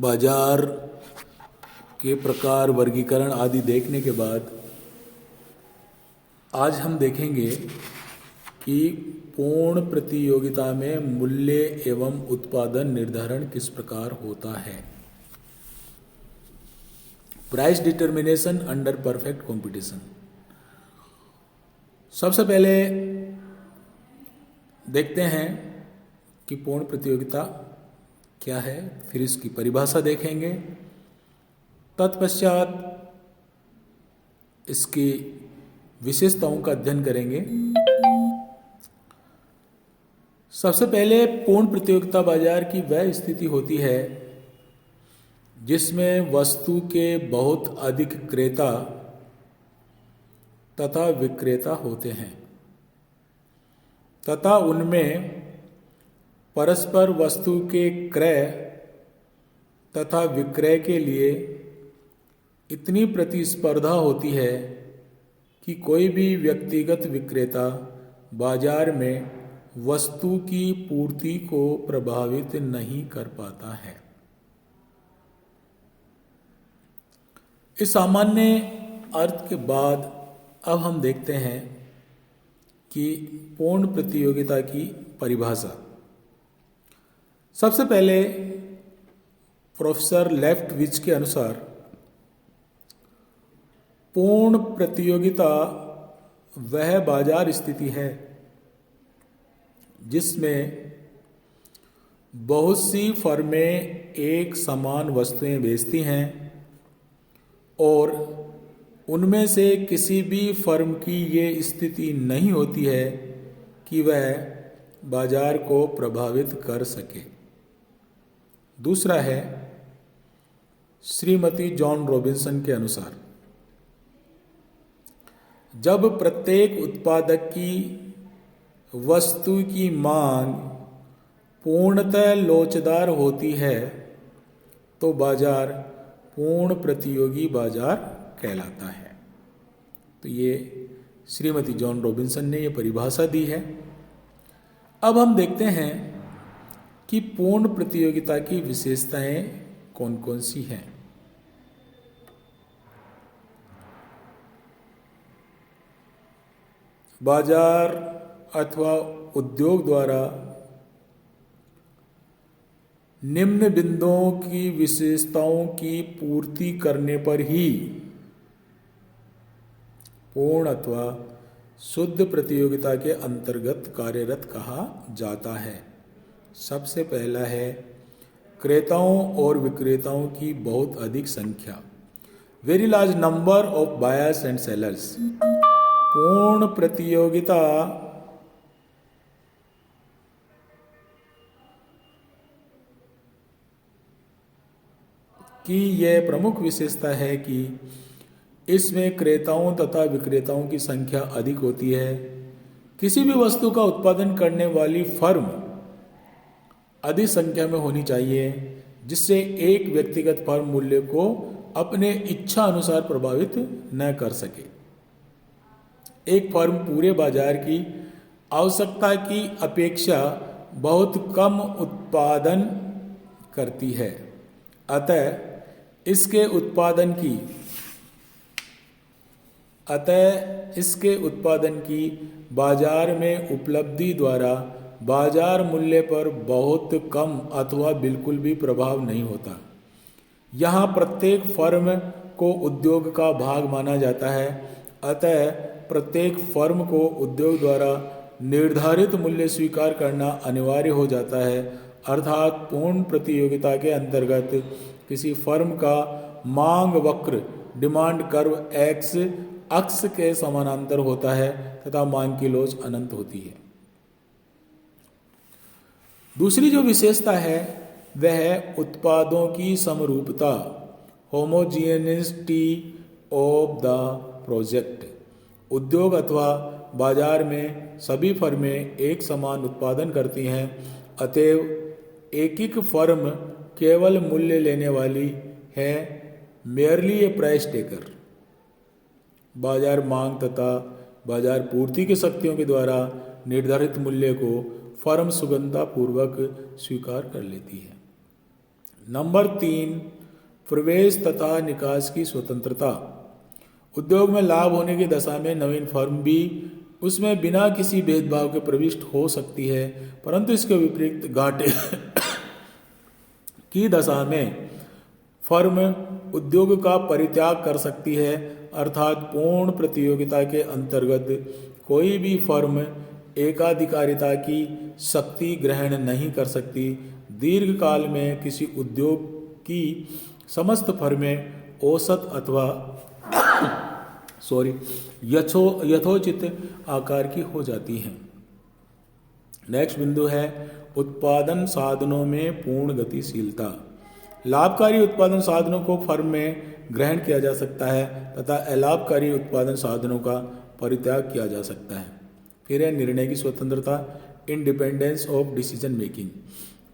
बाजार के प्रकार, वर्गीकरण आदि देखने के बाद आज हम देखेंगे कि पूर्ण प्रतियोगिता में मूल्य एवं उत्पादन निर्धारण किस प्रकार होता है। Price determination under perfect competition. सबसे पहले देखते हैं कि पूर्ण प्रतियोगिता क्या है, फिर इसकी परिभाषा देखेंगे। तत्पश्चात इसकी विशेषताओं का अध्ययन करेंगे। सबसे पहले पूर्ण प्रतियोगिता बाजार की वह स्थिति होती है जिसमें वस्तु के बहुत अधिक क्रेता तथा विक्रेता होते हैं तथा उनमें परस्पर वस्तु के क्रय तथा विक्रय के लिए इतनी प्रतिस्पर्धा होती है कि कोई भी व्यक्तिगत विक्रेता बाजार में वस्तु की पूर्ति को प्रभावित नहीं कर पाता है। इस सामान्य अर्थ के बाद अब हम देखते हैं कि पूर्ण प्रतियोगिता की परिभाषा। सबसे पहले प्रोफेसर लेफ्टविच के अनुसार पूर्ण प्रतियोगिता वह बाजार स्थिति है जिसमें बहुत सी फर्में एक समान वस्तुएं बेचती हैं और उनमें से किसी भी फर्म की ये स्थिति नहीं होती है कि वह बाजार को प्रभावित कर सके। दूसरा है श्रीमती जॉन रॉबिन्सन के अनुसार जब प्रत्येक उत्पादक की वस्तु की मांग पूर्णतः लोचदार होती है तो बाजार पूर्ण प्रतियोगी बाजार कहलाता है। तो ये श्रीमती जॉन रॉबिन्सन ने ये परिभाषा दी है। अब हम देखते हैं कि पूर्ण प्रतियोगिता की विशेषताएं कौन कौन सी हैं। बाजार अथवा उद्योग द्वारा निम्न बिंदुओं की विशेषताओं की पूर्ति करने पर ही पूर्ण अथवा शुद्ध प्रतियोगिता के अंतर्गत कार्यरत कहा जाता है। सबसे पहला है क्रेताओं और विक्रेताओं की बहुत अधिक संख्या, very large number of buyers and sellers. पूर्ण प्रतियोगिता की यह प्रमुख विशेषता है कि इसमें क्रेताओं तथा विक्रेताओं की संख्या अधिक होती है। किसी भी वस्तु का उत्पादन करने वाली फर्म अधिक संख्या में होनी चाहिए जिससे एक व्यक्तिगत फर्म मूल्य को अपने इच्छा अनुसार प्रभावित न कर सके। एक फर्म पूरे बाजार की आवश्यकता की अपेक्षा बहुत कम उत्पादन करती है, अतः इसके उत्पादन की बाजार में उपलब्धि द्वारा बाजार मूल्य पर बहुत कम अथवा बिल्कुल भी प्रभाव नहीं होता। यहाँ प्रत्येक फर्म को उद्योग का भाग माना जाता है, अतः प्रत्येक फर्म को उद्योग द्वारा निर्धारित मूल्य स्वीकार करना अनिवार्य हो जाता है। अर्थात पूर्ण प्रतियोगिता के अंतर्गत किसी फर्म का मांग वक्र डिमांड कर्व एक्स अक्ष के समानांतर होता है तथा मांग की लोच अनंत होती है। दूसरी जो विशेषता है वह है उत्पादों की समरूपता, होमोजीनियसिटी ऑफ द प्रोजेक्ट। उद्योग अथवा बाजार में सभी फर्में एक समान उत्पादन करती हैं, अतएव एक फर्म केवल मूल्य लेने वाली है, मेयरली ए प्राइस टेकर। बाजार मांग तथा बाजार पूर्ति की शक्तियों के द्वारा निर्धारित मूल्य को फर्म सुगमतापूर्वक स्वीकार कर लेती है। नंबर 3, प्रवेश तथा निकास की स्वतंत्रता। उद्योग में लाभ होने की दशा में नवीन फर्म भी उसमें बिना किसी भेदभाव के प्रविष्ट हो सकती है, परंतु इसके विपरीत घाटे की दशा में फर्म उद्योग का परित्याग कर सकती है, अर्थात पूर्ण प्रतियोगिता के अंतर्गत कोई भी फर्म एकाधिकारिता की शक्ति ग्रहण नहीं कर सकती। दीर्घ काल में किसी उद्योग की समस्त फर्में औसत अथवा यथोचित आकार की हो जाती हैं। नेक्स्ट बिंदु है उत्पादन साधनों में पूर्ण गतिशीलता। लाभकारी उत्पादन साधनों को फर्म में ग्रहण किया जा सकता है तथा अलाभकारी उत्पादन साधनों का परित्याग किया जा सकता है। फिर है निर्णय की स्वतंत्रता, इंडिपेंडेंस ऑफ डिसीजन मेकिंग।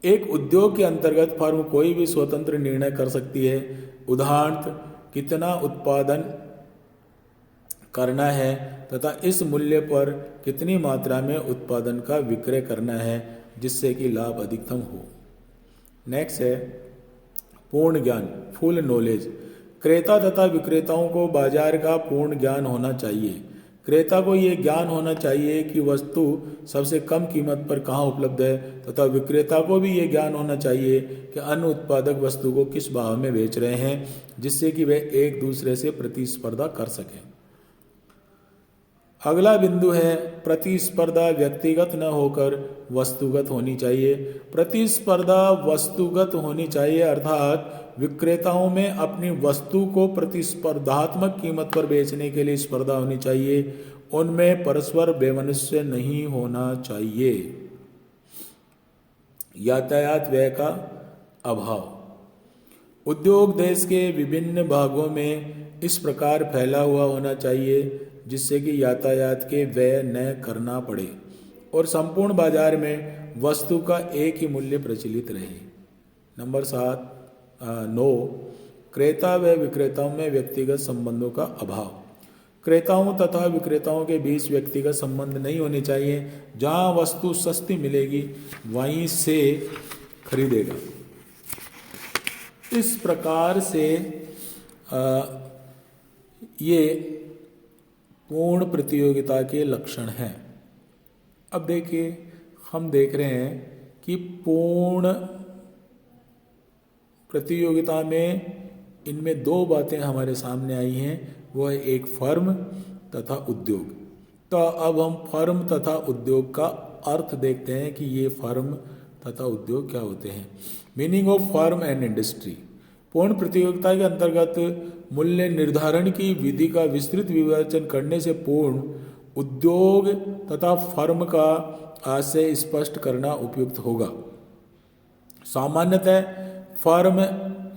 एक उद्योग के अंतर्गत फर्म कोई भी स्वतंत्र निर्णय कर सकती है। उदाहरण कितना उत्पादन करना है तथा इस मूल्य पर कितनी मात्रा में उत्पादन का विक्रय करना है जिससे कि लाभ अधिकतम हो। नेक्स्ट है पूर्ण ज्ञान, फुल नॉलेज। क्रेता तथा विक्रेताओं को बाजार का पूर्ण ज्ञान होना चाहिए। क्रेता को ये ज्ञान होना चाहिए कि वस्तु सबसे कम कीमत पर कहाँ उपलब्ध है तथा विक्रेता को भी ये ज्ञान होना चाहिए कि अन्य उत्पादक वस्तु को किस भाव में बेच रहे हैं, जिससे कि वे एक दूसरे से प्रतिस्पर्धा कर सकें। अगला बिंदु है प्रतिस्पर्धा व्यक्तिगत न होकर वस्तुगत होनी चाहिए। प्रतिस्पर्धा वस्तुगत होनी चाहिए, अर्थात विक्रेताओं में अपनी वस्तु को प्रतिस्पर्धात्मक कीमत पर बेचने के लिए स्पर्धा होनी चाहिए। उनमें परस्पर वैमनस्य नहीं होना चाहिए। यातायात व्यय का अभाव। उद्योग देश के विभिन्न भागों में इस प्रकार फैला हुआ होना चाहिए जिससे कि यातायात के व्यय न करना पड़े और संपूर्ण बाजार में वस्तु का एक ही मूल्य प्रचलित रहे। नंबर 9, क्रेता व विक्रेताओं में व्यक्तिगत संबंधों का अभाव। क्रेताओं तथा विक्रेताओं के बीच व्यक्तिगत संबंध नहीं होने चाहिए। जहां वस्तु सस्ती मिलेगी वहीं से खरीदेगा। इस प्रकार से ये पूर्ण प्रतियोगिता के लक्षण हैं। अब देखिए, हम देख रहे हैं कि पूर्ण प्रतियोगिता में इनमें 2 बातें हमारे सामने आई हैं, वो है एक फर्म तथा उद्योग। तो अब हम फर्म तथा उद्योग का अर्थ देखते हैं कि ये फर्म तथा उद्योग क्या होते हैं। Meaning of firm and industry. पूर्ण प्रतियोगिता के अंतर्गत मूल्य निर्धारण की विधि का विस्तृत विवेचन करने से पूर्ण उद्योग तथा फर्म का आशय स्पष्ट करना उपयुक्त होगा। सामान्यतः फर्म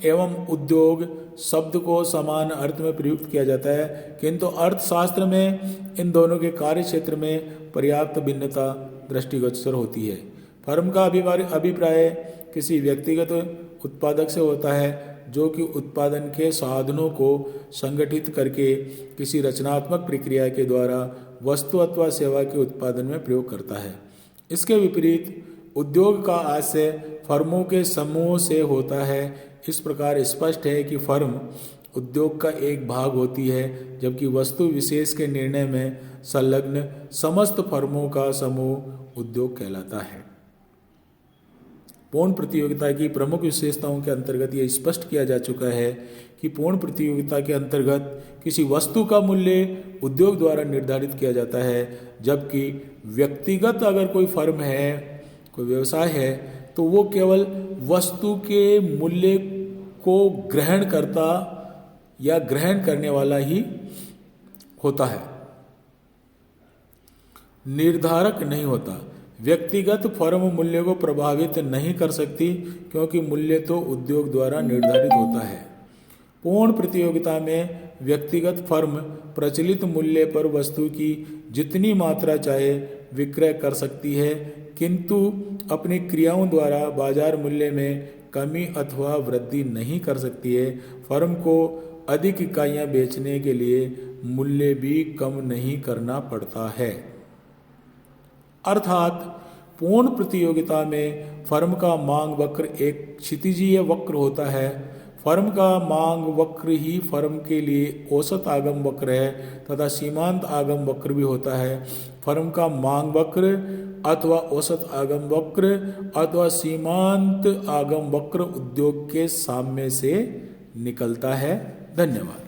एवं उद्योग शब्द को समान अर्थ में प्रयुक्त किया जाता है, किंतु अर्थशास्त्र में इन दोनों के कार्य क्षेत्र में पर्याप्त भिन्नता दृष्टिगोचर होती है। फर्म का अभिप्राय किसी व्यक्तिगत उत्पादक से होता है जो कि उत्पादन के साधनों को संगठित करके किसी रचनात्मक प्रक्रिया के द्वारा वस्तु अथवा सेवा के उत्पादन में प्रयोग करता है। इसके विपरीत उद्योग का आशय फर्मों के समूह से होता है। इस प्रकार स्पष्ट है कि फर्म उद्योग का एक भाग होती है, जबकि वस्तु विशेष के निर्णय में संलग्न समस्त फर्मों का समूह उद्योग कहलाता है। पूर्ण प्रतियोगिता की प्रमुख विशेषताओं के अंतर्गत ये स्पष्ट किया जा चुका है कि पूर्ण प्रतियोगिता के अंतर्गत किसी वस्तु का मूल्य उद्योग द्वारा निर्धारित किया जाता है, जबकि व्यक्तिगत अगर कोई फर्म है, कोई व्यवसाय है, तो वो केवल वस्तु के मूल्य को ग्रहण करता या ग्रहण करने वाला ही होता है, निर्धारक नहीं होता। व्यक्तिगत फर्म मूल्य को प्रभावित नहीं कर सकती क्योंकि मूल्य तो उद्योग द्वारा निर्धारित होता है। पूर्ण प्रतियोगिता में व्यक्तिगत फर्म प्रचलित मूल्य पर वस्तु की जितनी मात्रा चाहे विक्रय कर सकती है, किंतु अपनी क्रियाओं द्वारा बाजार मूल्य में कमी अथवा वृद्धि नहीं कर सकती है। फर्म को अधिक इकाइयां बेचने के लिए मूल्य भी कम नहीं करना पड़ता है। अर्थात पूर्ण प्रतियोगिता में फर्म का मांग वक्र एक क्षितिजीय वक्र होता है। फर्म का मांग वक्र ही फर्म के लिए औसत आगम वक्र है तथा सीमांत आगम वक्र भी होता है। फर्म का मांग वक्र अथवा औसत आगम वक्र अथवा सीमांत आगम वक्र उद्योग के साम्य से निकलता है। धन्यवाद।